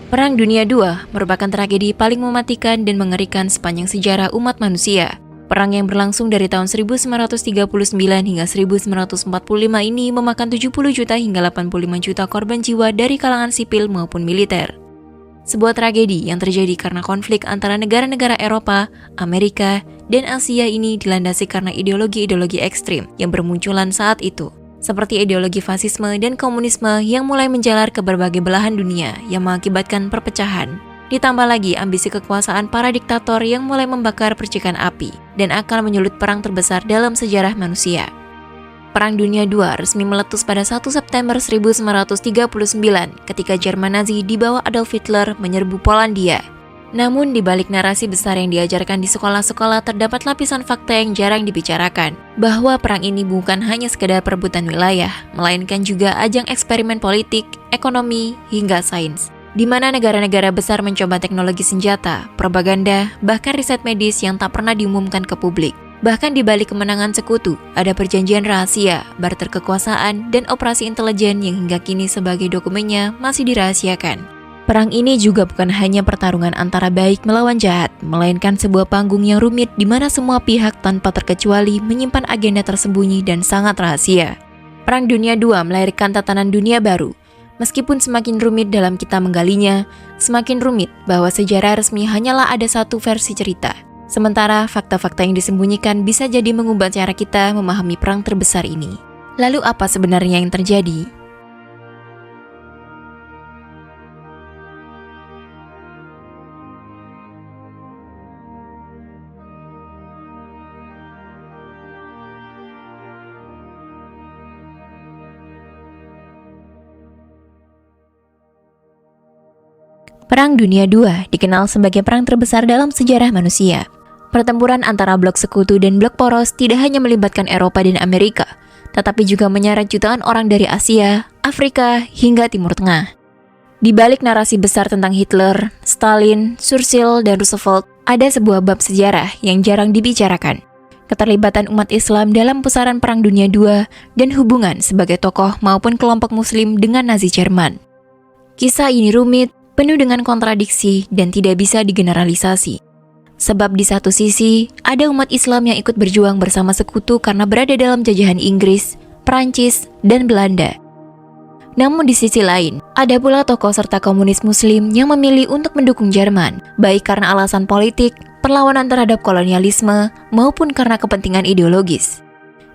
Perang Dunia II merupakan tragedi paling mematikan dan mengerikan sepanjang sejarah umat manusia. Perang yang berlangsung dari tahun 1939 hingga 1945 ini memakan 70 juta hingga 85 juta korban jiwa dari kalangan sipil maupun militer. Sebuah tragedi yang terjadi karena konflik antara negara-negara Eropa, Amerika, dan Asia ini dilandasi karena ideologi-ideologi ekstrim yang bermunculan saat itu, seperti ideologi fasisme dan komunisme yang mulai menjalar ke berbagai belahan dunia yang mengakibatkan perpecahan. Ditambah lagi ambisi kekuasaan para diktator yang mulai membakar percikan api dan akan menyulut perang terbesar dalam sejarah manusia. Perang Dunia II resmi meletus pada 1 September 1939 ketika Jerman Nazi di bawah Adolf Hitler menyerbu Polandia. Namun di balik narasi besar yang diajarkan di sekolah-sekolah terdapat lapisan fakta yang jarang dibicarakan, bahwa perang ini bukan hanya sekedar perebutan wilayah, melainkan juga ajang eksperimen politik, ekonomi, hingga sains, di mana negara-negara besar mencoba teknologi senjata, propaganda, bahkan riset medis yang tak pernah diumumkan ke publik. Bahkan di balik kemenangan sekutu, ada perjanjian rahasia, barter kekuasaan, dan operasi intelijen yang hingga kini sebagai dokumennya masih dirahasiakan. Perang ini juga bukan hanya pertarungan antara baik melawan jahat, melainkan sebuah panggung yang rumit di mana semua pihak tanpa terkecuali menyimpan agenda tersembunyi dan sangat rahasia. Perang Dunia II melahirkan tatanan dunia baru. Meskipun semakin rumit dalam kita menggalinya, semakin rumit bahwa sejarah resmi hanyalah ada satu versi cerita. Sementara fakta-fakta yang disembunyikan bisa jadi mengubah cara kita memahami perang terbesar ini. Lalu apa sebenarnya yang terjadi? Perang Dunia II dikenal sebagai perang terbesar dalam sejarah manusia. Pertempuran antara blok sekutu dan blok poros tidak hanya melibatkan Eropa dan Amerika, tetapi juga menyeret jutaan orang dari Asia, Afrika, hingga Timur Tengah. Di balik narasi besar tentang Hitler, Stalin, Churchill, dan Roosevelt, ada sebuah bab sejarah yang jarang dibicarakan. Keterlibatan umat Islam dalam pusaran Perang Dunia II dan hubungan sebagai tokoh maupun kelompok Muslim dengan Nazi Jerman. Kisah ini rumit, penuh dengan kontradiksi, dan tidak bisa digeneralisasi. Sebab di satu sisi, ada umat Islam yang ikut berjuang bersama sekutu karena berada dalam jajahan Inggris, Prancis, dan Belanda. Namun di sisi lain, ada pula tokoh serta komunis Muslim yang memilih untuk mendukung Jerman, baik karena alasan politik, perlawanan terhadap kolonialisme, maupun karena kepentingan ideologis.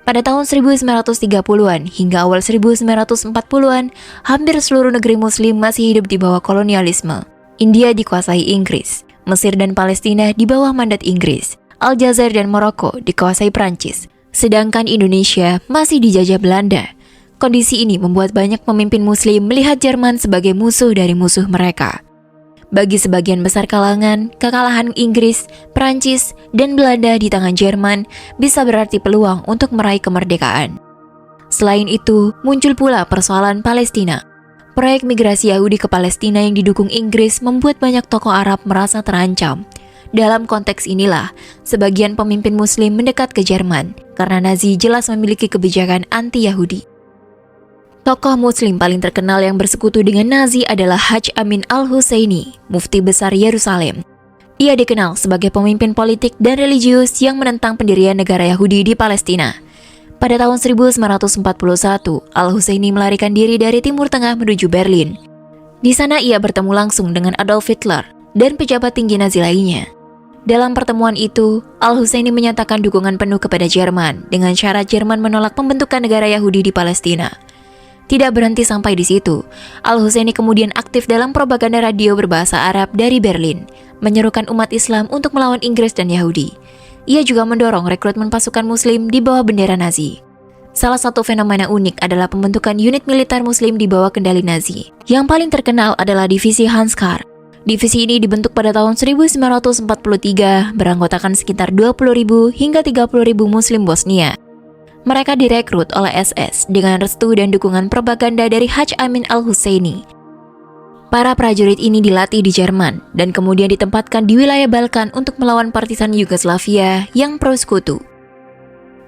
Pada tahun 1930-an hingga awal 1940-an, hampir seluruh negeri Muslim masih hidup di bawah kolonialisme. India dikuasai Inggris, Mesir dan Palestina di bawah mandat Inggris, Aljazair dan Maroko dikuasai Prancis, sedangkan Indonesia masih dijajah Belanda. Kondisi ini membuat banyak pemimpin Muslim melihat Jerman sebagai musuh dari musuh mereka. Bagi sebagian besar kalangan, kekalahan Inggris, Prancis, dan Belanda di tangan Jerman bisa berarti peluang untuk meraih kemerdekaan. Selain itu, muncul pula persoalan Palestina. Proyek migrasi Yahudi ke Palestina yang didukung Inggris membuat banyak tokoh Arab merasa terancam. Dalam konteks inilah, sebagian pemimpin Muslim mendekat ke Jerman, karena Nazi jelas memiliki kebijakan anti-Yahudi. Tokoh Muslim paling terkenal yang bersekutu dengan Nazi adalah Haj Amin al-Husseini, mufti besar Yerusalem. Ia dikenal sebagai pemimpin politik dan religius yang menentang pendirian negara Yahudi di Palestina. Pada tahun 1941, Al-Husseini melarikan diri dari Timur Tengah menuju Berlin. Di sana ia bertemu langsung dengan Adolf Hitler dan pejabat tinggi Nazi lainnya. Dalam pertemuan itu, Al-Husseini menyatakan dukungan penuh kepada Jerman dengan syarat Jerman menolak pembentukan negara Yahudi di Palestina. Tidak berhenti sampai di situ, Al-Husseini kemudian aktif dalam propaganda radio berbahasa Arab dari Berlin, menyerukan umat Islam untuk melawan Inggris dan Yahudi. Ia juga mendorong rekrutmen pasukan Muslim di bawah bendera Nazi. Salah satu fenomena unik adalah pembentukan unit militer Muslim di bawah kendali Nazi. Yang paling terkenal adalah divisi Hanskar. Divisi ini dibentuk pada tahun 1943, beranggotakan sekitar 20.000 hingga 30.000 Muslim Bosnia. Mereka direkrut oleh SS dengan restu dan dukungan propaganda dari Haj Amin al-Husseini. Para prajurit ini dilatih di Jerman dan kemudian ditempatkan di wilayah Balkan untuk melawan partisan Yugoslavia yang pro-sekutu.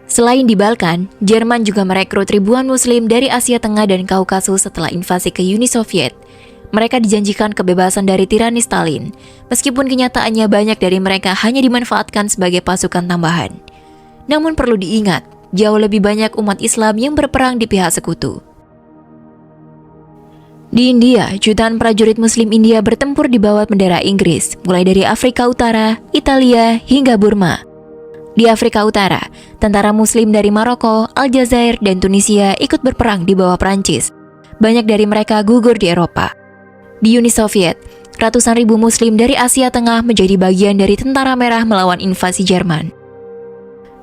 Selain di Balkan, Jerman juga merekrut ribuan Muslim dari Asia Tengah dan Kaukasus setelah invasi ke Uni Soviet. Mereka dijanjikan kebebasan dari tirani Stalin, meskipun kenyataannya banyak dari mereka hanya dimanfaatkan sebagai pasukan tambahan. Namun perlu diingat, jauh lebih banyak umat Islam yang berperang di pihak sekutu. Di India, jutaan prajurit Muslim India bertempur di bawah bendera Inggris, mulai dari Afrika Utara, Italia, hingga Burma. Di Afrika Utara, tentara Muslim dari Maroko, Aljazair, dan Tunisia ikut berperang di bawah Prancis. Banyak dari mereka gugur di Eropa. Di Uni Soviet, ratusan ribu Muslim dari Asia Tengah menjadi bagian dari Tentara Merah melawan invasi Jerman.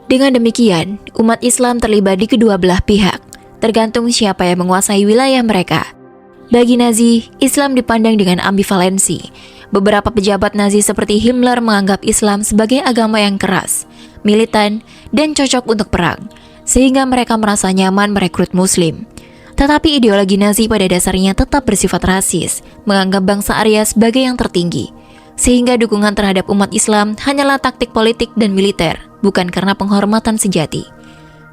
Dengan demikian, umat Islam terlibat di kedua belah pihak, tergantung siapa yang menguasai wilayah mereka. Bagi Nazi, Islam dipandang dengan ambivalensi. Beberapa pejabat Nazi seperti Himmler menganggap Islam sebagai agama yang keras, militan, dan cocok untuk perang, sehingga mereka merasa nyaman merekrut Muslim. Tetapi ideologi Nazi pada dasarnya tetap bersifat rasis, menganggap bangsa Arya sebagai yang tertinggi, sehingga dukungan terhadap umat Islam hanyalah taktik politik dan militer, bukan karena penghormatan sejati.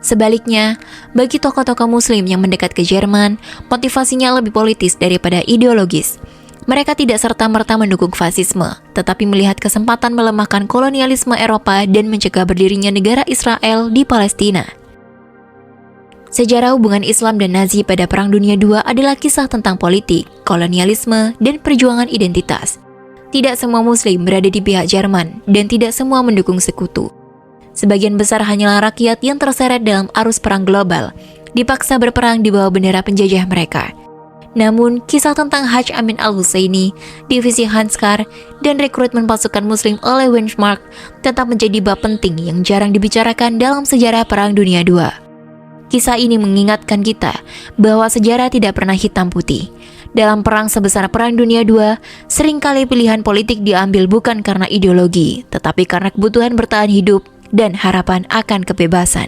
Sebaliknya, bagi tokoh-tokoh Muslim yang mendekat ke Jerman, motivasinya lebih politis daripada ideologis. Mereka tidak serta-merta mendukung fasisme, tetapi melihat kesempatan melemahkan kolonialisme Eropa dan mencegah berdirinya negara Israel di Palestina. Sejarah hubungan Islam dan Nazi pada Perang Dunia II adalah kisah tentang politik, kolonialisme, dan perjuangan identitas. Tidak semua Muslim berada di pihak Jerman, dan tidak semua mendukung sekutu. Sebagian besar hanyalah rakyat yang terseret dalam arus perang global, dipaksa berperang di bawah bendera penjajah mereka. Namun, kisah tentang Hajj Amin al-Husseini, divisi Hanskar, dan rekrutmen pasukan Muslim oleh Wehrmacht tetap menjadi bab penting yang jarang dibicarakan dalam sejarah Perang Dunia II. Kisah ini mengingatkan kita bahwa sejarah tidak pernah hitam putih. Dalam perang sebesar Perang Dunia II, seringkali pilihan politik diambil bukan karena ideologi, tetapi karena kebutuhan bertahan hidup dan harapan akan kebebasan.